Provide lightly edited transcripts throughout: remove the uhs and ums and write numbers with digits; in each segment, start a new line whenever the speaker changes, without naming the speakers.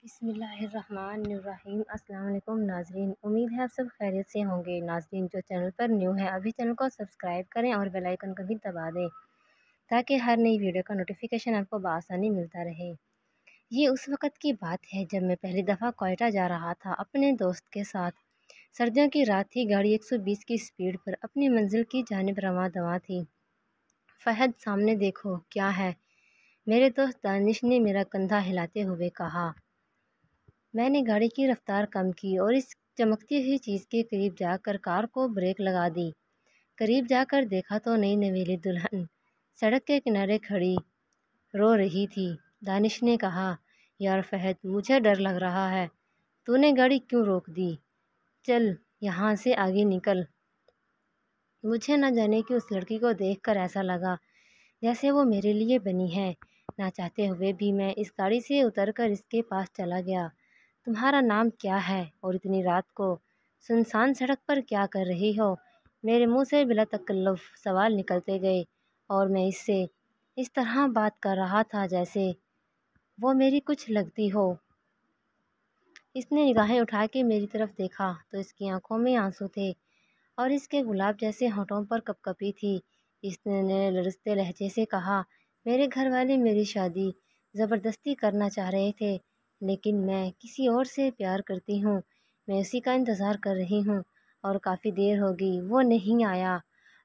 بسم اللہ الرحمن الرحیم۔ السلام علیکم ناظرین، امید ہے آپ سب خیریت سے ہوں گے۔ ناظرین جو چینل پر نیو ہے ابھی چینل کو سبسکرائب کریں اور بیل آئیکن کو بھی دبا دیں تاکہ ہر نئی ویڈیو کا نوٹیفیکیشن آپ کو بآسانی ملتا رہے۔ یہ اس وقت کی بات ہے جب میں پہلی دفعہ کوئٹہ جا رہا تھا اپنے دوست کے ساتھ۔ سردیوں کی رات تھی، گاڑی 120 کی سپیڈ پر اپنی منزل کی جانب رواں دواں تھی۔ فہد سامنے دیکھو کیا ہے، میرے دوست دانش نے میرا کندھا ہلاتے ہوئے کہا۔ میں نے گاڑی کی رفتار کم کی اور اس چمکتی ہوئی چیز کے قریب جا کر کار کو بریک لگا دی۔ قریب جا کر دیکھا تو نئی نویلی دلہن سڑک کے کنارے کھڑی رو رہی تھی۔ دانش نے کہا، یار فہد مجھے ڈر لگ رہا ہے، تو نے گاڑی کیوں روک دی؟ چل یہاں سے آگے نکل۔ مجھے نہ جانے کہ اس لڑکی کو دیکھ کر ایسا لگا جیسے وہ میرے لیے بنی ہے۔ نہ چاہتے ہوئے بھی میں اس گاڑی سے اتر کر اس کے پاس چلا گیا۔ تمہارا نام کیا ہے اور اتنی رات کو سنسان سڑک پر کیا کر رہی ہو؟ میرے منہ سے بلا تکلف سوال نکلتے گئے اور میں اس سے اس طرح بات کر رہا تھا جیسے وہ میری کچھ لگتی ہو۔ اس نے نگاہیں اٹھا کے میری طرف دیکھا تو اس کی آنکھوں میں آنسو تھے اور اس کے گلاب جیسے ہونٹوں پر کپکپی تھی۔ اس نے لرزتے لہجے سے کہا، میرے گھر والے میری شادی زبردستی کرنا چاہ رہے تھے، لیکن میں کسی اور سے پیار کرتی ہوں۔ میں اسی کا انتظار کر رہی ہوں اور کافی دیر ہو گئی وہ نہیں آیا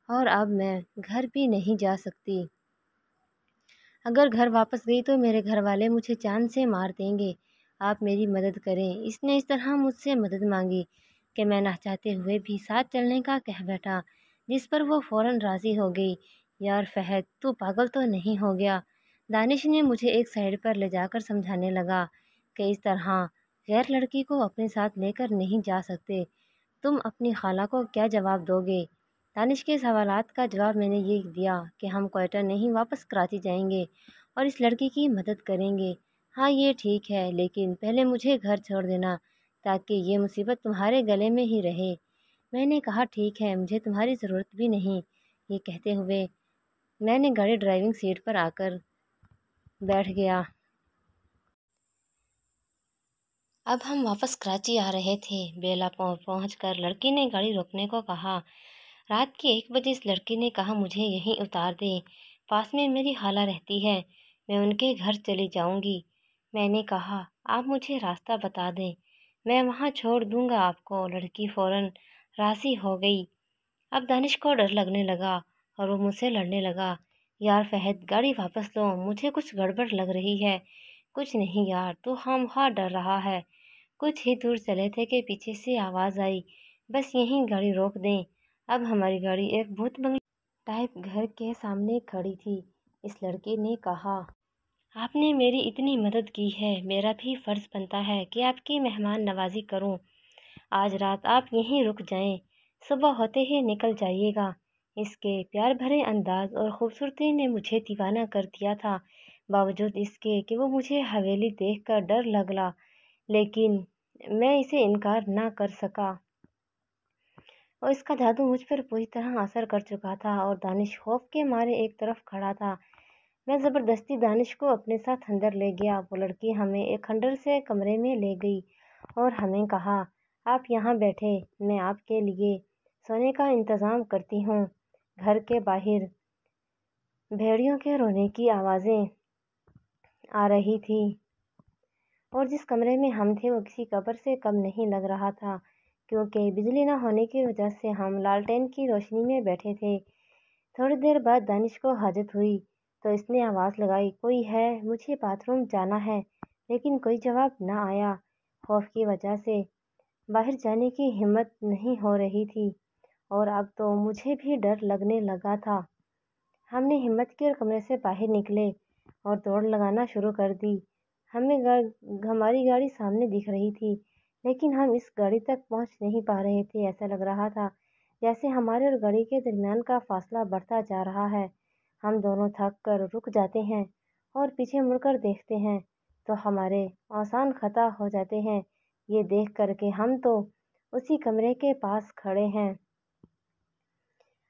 اور اب میں گھر بھی نہیں جا سکتی۔ اگر گھر واپس گئی تو میرے گھر والے مجھے جان سے مار دیں گے۔ آپ میری مدد کریں۔ اس نے اس طرح مجھ سے مدد مانگی کہ میں نہ چاہتے ہوئے بھی ساتھ چلنے کا کہہ بیٹھا، جس پر وہ فوراً راضی ہو گئی۔ یار فہد تو پاگل تو نہیں ہو گیا؟ دانش نے مجھے ایک سائڈ پر لے جا کر سمجھانے لگا کہ اس طرح غیر لڑکی کو اپنے ساتھ لے کر نہیں جا سکتے۔ تم اپنی خالہ کو کیا جواب دو گے؟ دانش کے سوالات کا جواب میں نے یہ دیا کہ ہم کوئٹہ نہیں واپس کراچی جائیں گے اور اس لڑکی کی مدد کریں گے۔ ہاں یہ ٹھیک ہے، لیکن پہلے مجھے گھر چھوڑ دینا تاکہ یہ مصیبت تمہارے گلے میں ہی رہے۔ میں نے کہا ٹھیک ہے، مجھے تمہاری ضرورت بھی نہیں۔ یہ کہتے ہوئے میں نے گاڑی ڈرائیونگ سیٹ پر آ کر بیٹھ گیا۔ اب ہم واپس کراچی آ رہے تھے۔ بیلا پہنچ کر لڑکی نے گاڑی روکنے کو کہا۔ رات کے 1 بجے اس لڑکی نے کہا، مجھے یہیں اتار دیں، پاس میں میری خالہ رہتی ہے، میں ان کے گھر چلی جاؤں گی۔ میں نے کہا، آپ مجھے راستہ بتا دیں، میں وہاں چھوڑ دوں گا آپ کو۔ لڑکی فوراً راضی ہو گئی۔ اب دانش کو ڈر لگنے لگا اور وہ مجھ سے لڑنے لگا، یار فہد گاڑی واپس لو، مجھے کچھ گڑبڑ لگ رہی ہے۔ کچھ نہیں یار، تو خواہ ڈر رہا ہے۔ کچھ ہی دور چلے تھے کہ پیچھے سے آواز آئی، بس یہیں گاڑی روک دیں۔ اب ہماری گاڑی ایک بھوت بنگلے ٹائپ گھر کے سامنے کھڑی تھی۔ اس لڑکی نے کہا، آپ نے میری اتنی مدد کی ہے، میرا بھی فرض بنتا ہے کہ آپ کی مہمان نوازی کروں۔ آج رات آپ یہیں رک جائیں، صبح ہوتے ہی نکل جائیے گا۔ اس کے پیار بھرے انداز اور خوبصورتی نے مجھے دیوانہ کر دیا تھا، باوجود اس کے کہ وہ مجھے حویلی دیکھ کر ڈر لگا، لیکن میں اسے انکار نہ کر سکا۔ اور اس کا جادو مجھ پر پوری طرح اثر کر چکا تھا اور دانش خوف کے مارے ایک طرف کھڑا تھا۔ میں زبردستی دانش کو اپنے ساتھ اندر لے گیا۔ وہ لڑکی ہمیں ایک کھنڈر سے کمرے میں لے گئی اور ہمیں کہا، آپ یہاں بیٹھے، میں آپ کے لیے سونے کا انتظام کرتی ہوں۔ گھر کے باہر بھیڑیوں کے رونے کی آوازیں آ رہی تھیں اور جس کمرے میں ہم تھے وہ کسی قبر سے کم نہیں لگ رہا تھا، کیونکہ بجلی نہ ہونے کی وجہ سے ہم لالٹین کی روشنی میں بیٹھے تھے۔ تھوڑی دیر بعد دانش کو حاجت ہوئی تو اس نے آواز لگائی، کوئی ہے؟ مجھے باتھ روم جانا ہے، لیکن کوئی جواب نہ آیا۔ خوف کی وجہ سے باہر جانے کی ہمت نہیں ہو رہی تھی اور اب تو مجھے بھی ڈر لگنے لگا تھا۔ ہم نے ہمت کی اور کمرے سے باہر نکلے اور دوڑ لگانا شروع کر دی۔ ہمیں ہماری گاڑی سامنے دکھ رہی تھی، لیکن ہم اس گاڑی تک پہنچ نہیں پا رہے تھے۔ ایسا لگ رہا تھا جیسے ہمارے اور گاڑی کے درمیان کا فاصلہ بڑھتا جا رہا ہے۔ ہم دونوں تھک کر رک جاتے ہیں اور پیچھے مڑ کر دیکھتے ہیں تو ہمارے اوزان خطا ہو جاتے ہیں، یہ دیکھ کر کہ ہم تو اسی کمرے کے پاس کھڑے ہیں۔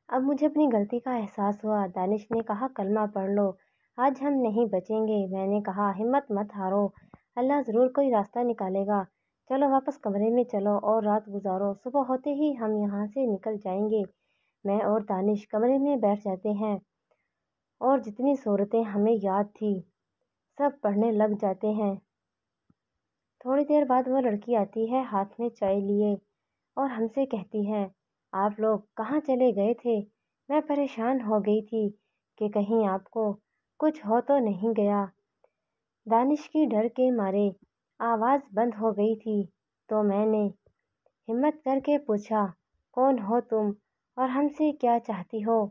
اب مجھے اپنی غلطی کا احساس ہوا۔ دانش نے کہا، کلمہ پڑھ لو، آج ہم نہیں بچیں گے۔ میں نے کہا، ہمت مت ہارو، اللہ ضرور کوئی راستہ نکالے گا۔ چلو واپس کمرے میں چلو اور رات گزارو، صبح ہوتے ہی ہم یہاں سے نکل جائیں گے۔ میں اور دانش کمرے میں بیٹھ جاتے ہیں اور جتنی صورتیں ہمیں یاد تھی سب پڑھنے لگ جاتے ہیں۔ تھوڑی دیر بعد وہ لڑکی آتی ہے ہاتھ میں چائے لیے اور ہم سے کہتی ہے، آپ لوگ کہاں چلے گئے تھے؟ میں پریشان ہو گئی تھی کہ کہیں آپ کو کچھ ہو تو نہیں گیا۔ دانش کی ڈر کے مارے آواز بند ہو گئی تھی تو میں نے ہمت کر کے پوچھا، کون ہو تم اور ہم سے کیا چاہتی ہو؟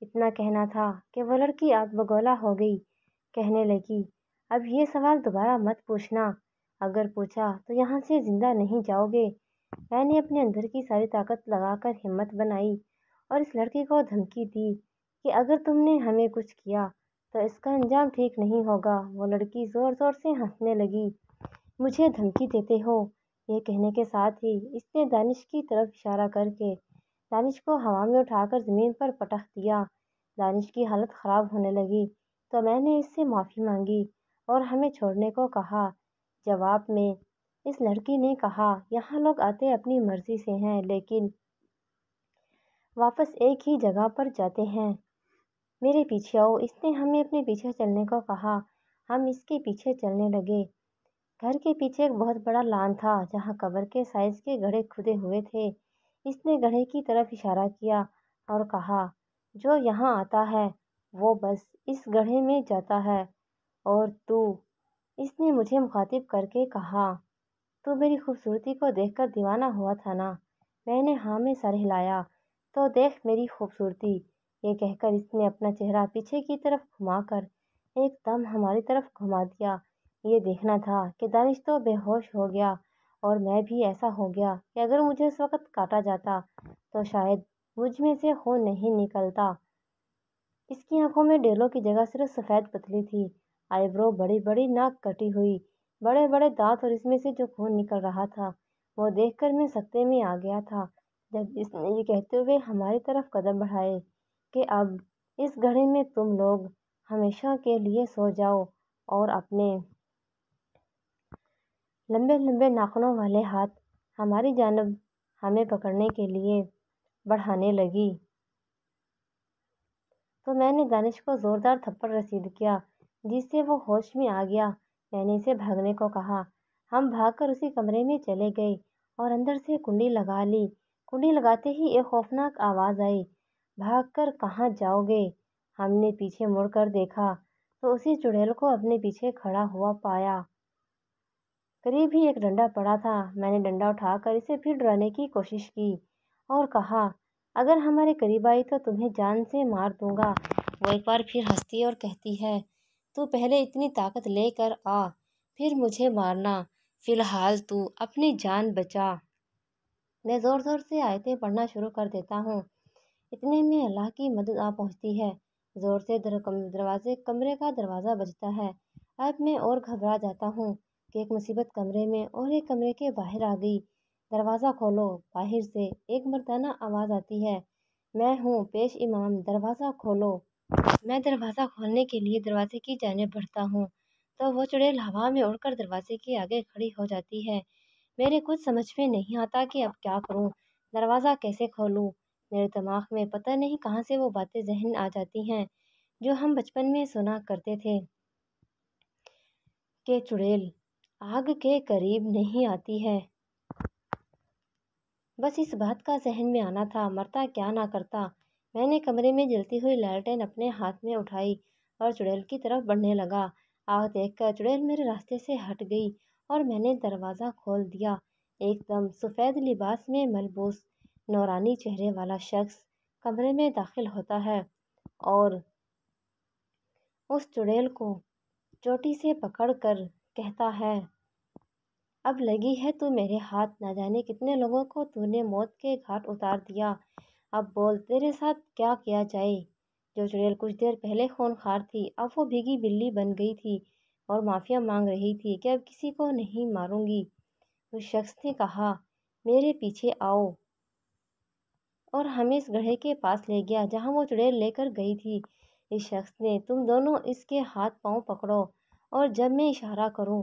اتنا کہنا تھا کہ وہ لڑکی آگ بگولا ہو گئی، کہنے لگی، اب یہ سوال دوبارہ مت پوچھنا، اگر پوچھا تو یہاں سے زندہ نہیں جاؤ گے۔ میں نے اپنے اندر کی ساری طاقت لگا کر ہمت بنائی اور اس لڑکی کو دھمکی دی کہ اگر تم نے ہمیں کچھ کیا تو اس کا انجام ٹھیک نہیں ہوگا۔ وہ لڑکی زور زور سے ہنسنے لگی، مجھے دھمکی دیتے ہو؟ یہ کہنے کے ساتھ ہی اس نے دانش کی طرف اشارہ کر کے دانش کو ہوا میں اٹھا کر زمین پر پٹخ دیا۔ دانش کی حالت خراب ہونے لگی تو میں نے اس سے معافی مانگی اور ہمیں چھوڑنے کو کہا۔ جواب میں اس لڑکی نے کہا، یہاں لوگ آتے اپنی مرضی سے ہیں لیکن واپس ایک ہی جگہ پر جاتے ہیں۔ میرے پیچھے آؤ۔ اس نے ہمیں اپنے پیچھے چلنے کو کہا۔ ہم اس کے پیچھے چلنے لگے۔ گھر کے پیچھے ایک بہت بڑا لان تھا جہاں قبر کے سائز کے گڑھے کھدے ہوئے تھے۔ اس نے گڑھے کی طرف اشارہ کیا اور کہا، جو یہاں آتا ہے وہ بس اس گڑھے میں جاتا ہے، اور تو، اس نے مجھے مخاطب کر کے کہا، تو میری خوبصورتی کو دیکھ کر دیوانہ ہوا تھا نا؟ میں نے ہاں میں سر ہلایا۔ تو دیکھ میری خوبصورتی، یہ کہہ کر اس نے اپنا چہرہ پیچھے کی طرف گھما کر ایک دم ہماری طرف گھما دیا۔ یہ دیکھنا تھا کہ دانش تو بے ہوش ہو گیا اور میں بھی ایسا ہو گیا کہ اگر مجھے اس وقت کاٹا جاتا تو شاید مجھ میں سے خون نہیں نکلتا۔ اس کی آنکھوں میں ڈیلوں کی جگہ صرف سفید پتلی تھی، آئی برو بڑی بڑی، ناک کٹی ہوئی، بڑے بڑے دانت، اور اس میں سے جو خون نکل رہا تھا وہ دیکھ کر میں سکتے میں آ گیا تھا جب اس نے یہ کہتے ہوئے ہماری طرف قدم بڑھائے کہ اب اس گڑھے میں تم لوگ ہمیشہ کے لیے سو جاؤ، اور اپنے لمبے لمبے ناخنوں والے ہاتھ ہماری جانب ہمیں پکڑنے کے لیے بڑھانے لگی۔ تو میں نے دانش کو زوردار تھپڑ رسید کیا جس سے وہ ہوش میں آ گیا۔ میں نے اسے بھاگنے کو کہا۔ ہم بھاگ کر اسی کمرے میں چلے گئے اور اندر سے کنڈی لگا لی۔ کنڈی لگاتے ہی ایک خوفناک آواز آئی، بھاگ کر کہاں جاؤ گے؟ ہم نے پیچھے مڑ کر دیکھا تو اسی چڑیل کو اپنے پیچھے کھڑا ہوا پایا۔ قریب ہی ایک ڈنڈا پڑا تھا۔ میں نے ڈنڈا اٹھا کر اسے پھر ڈرانے کی کوشش کی اور کہا، اگر ہمارے قریب آئی تو تمہیں جان سے مار دوں گا۔ وہ ایک بار پھر ہنستی اور کہتی ہے، تو پہلے اتنی طاقت لے کر آ، پھر مجھے مارنا، فی الحال تو اپنی جان بچا۔ میں زور زور سے آیتیں پڑھنا شروع کر دیتا ہوں۔ اتنے میں اللہ کی مدد آ پہنچتی ہے۔ زور سے کمرے کا دروازہ بجتا ہے۔ اب میں اور گھبرا جاتا ہوں کہ ایک مصیبت کمرے میں اور ایک کمرے کے باہر آ گئی۔ دروازہ کھولو۔ باہر سے ایک مردانہ آواز آتی ہے، میں ہوں پیش امام، دروازہ کھولو۔ میں دروازہ کھولنے کے لیے دروازے کی جانب بڑھتا ہوں تو وہ چڑیل ہوا میں اڑ کر دروازے کے آگے کھڑی ہو جاتی ہے۔ میرے کچھ سمجھ میں نہیں آتا کہ اب کیا کروں، دروازہ کیسے کھولوں۔ میرے دماغ میں پتہ نہیں کہاں سے وہ باتیں ذہن آ جاتی ہیں جو ہم بچپن میں سنا کرتے تھے کہ چڑیل آگ کے قریب نہیں آتی ہے۔ بس اس بات کا ذہن میں آنا تھا، مرتا کیا نہ کرتا۔ میں نے کمرے میں جلتی ہوئی لالٹین اپنے ہاتھ میں اٹھائی اور چڑیل کی طرف بڑھنے لگا۔ آگ دیکھ کر چڑیل میرے راستے سے ہٹ گئی اور میں نے دروازہ کھول دیا۔ ایک دم سفید لباس میں ملبوس نورانی چہرے والا شخص کمرے میں داخل ہوتا ہے اور اس چڑیل کو چوٹی سے پکڑ کر کہتا ہے، اب لگی ہے تو میرے ہاتھ، نہ جانے کتنے لوگوں کو تو نے موت کے گھاٹ اتار دیا، اب بول تیرے ساتھ کیا کیا جائے۔ جو چڑیل کچھ دیر پہلے خونخوار تھی اب وہ بھیگی بلی بن گئی تھی اور معافیا مانگ رہی تھی کہ اب کسی کو نہیں ماروں گی۔ اس شخص نے کہا، میرے پیچھے آؤ، اور ہمیں اس گڑھے کے پاس لے گیا جہاں وہ چڑیل لے کر گئی تھی۔ اس شخص نے، تم دونوں اس کے ہاتھ پاؤں پکڑو اور جب میں اشارہ کروں